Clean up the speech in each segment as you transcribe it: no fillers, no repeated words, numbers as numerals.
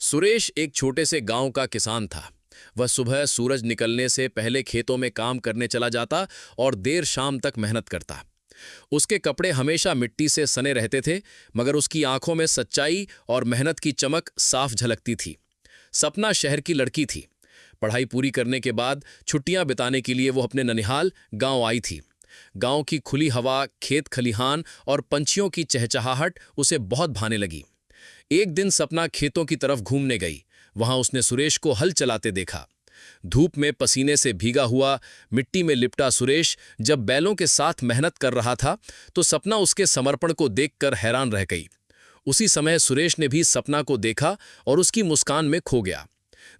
सुरेश एक छोटे से गांव का किसान था। वह सुबह सूरज निकलने से पहले खेतों में काम करने चला जाता और देर शाम तक मेहनत करता। उसके कपड़े हमेशा मिट्टी से सने रहते थे, मगर उसकी आंखों में सच्चाई और मेहनत की चमक साफ झलकती थी। सपना शहर की लड़की थी। पढ़ाई पूरी करने के बाद छुट्टियां बिताने के लिए वो अपने ननिहाल गांव आई थी। गांव की खुली हवा, खेत खलिहान और पंछियों की चहचहाहट उसे बहुत भाने लगी। एक दिन सपना खेतों की तरफ घूमने गई। वहां उसने सुरेश को हल चलाते देखा। धूप में पसीने से भीगा हुआ, मिट्टी में लिपटा सुरेश जब बैलों के साथ मेहनत कर रहा था, तो सपना उसके समर्पण को देखकर हैरान रह गई। उसी समय सुरेश ने भी सपना को देखा और उसकी मुस्कान में खो गया।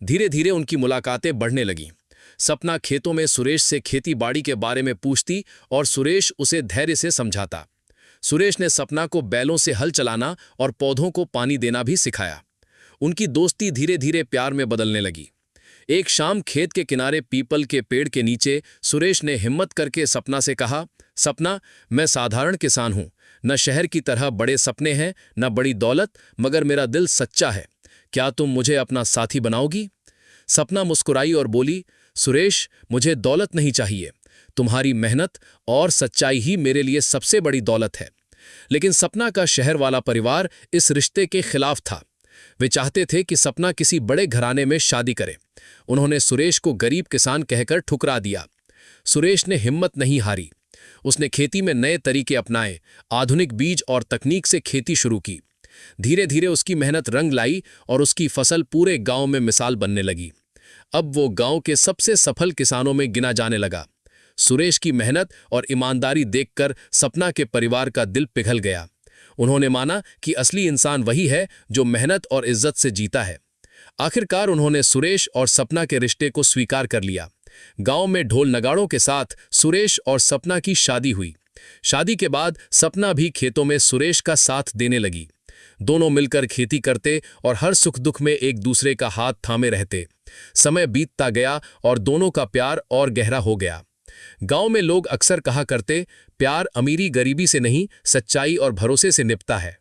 धीरे धीरे उनकी मुलाकातें बढ़ने लगीं। सपना खेतों में सुरेश से खेती बाड़ी के बारे में पूछती और सुरेश उसे धैर्य से समझाता। सुरेश ने सपना को बैलों से हल चलाना और पौधों को पानी देना भी सिखाया। उनकी दोस्ती धीरे धीरे प्यार में बदलने लगी। एक शाम खेत के किनारे पीपल के पेड़ के नीचे सुरेश ने हिम्मत करके सपना से कहा, सपना, मैं साधारण किसान हूं। न शहर की तरह बड़े सपने हैं, न बड़ी दौलत, मगर मेरा दिल सच्चा है। क्या तुम मुझे अपना साथी बनाओगी? सपना मुस्कुराई और बोली, सुरेश, मुझे दौलत नहीं चाहिए। तुम्हारी मेहनत और सच्चाई ही मेरे लिए सबसे बड़ी दौलत है। लेकिन सपना का शहर वाला परिवार इस रिश्ते के खिलाफ था। वे चाहते थे कि सपना किसी बड़े घराने में शादी करे। उन्होंने सुरेश को गरीब किसान कहकर ठुकरा दिया। सुरेश ने हिम्मत नहीं हारी। उसने खेती में नए तरीके अपनाए, आधुनिक बीज और तकनीक से खेती शुरू की। धीरे धीरे उसकी मेहनत रंग लाई और उसकी फसल पूरे गांव में मिसाल बनने लगी। अब वो गांव के सबसे सफल किसानों में गिना जाने लगा। सुरेश की मेहनत और ईमानदारी देखकर सपना के परिवार का दिल पिघल गया। उन्होंने माना कि असली इंसान वही है जो मेहनत और इज्जत से जीता है। आखिरकार उन्होंने सुरेश और सपना के रिश्ते को स्वीकार कर लिया। गांव में ढोल नगाड़ों के साथ सुरेश और सपना की शादी हुई। शादी के बाद सपना भी खेतों में सुरेश का साथ देने लगी। दोनों मिलकर खेती करते और हर सुख दुख में एक दूसरे का हाथ थामे रहते। समय बीतता गया और दोनों का प्यार और गहरा हो गया। गांव में लोग अक्सर कहा करते, प्यार अमीरी गरीबी से नहीं, सच्चाई और भरोसे से निपटा है।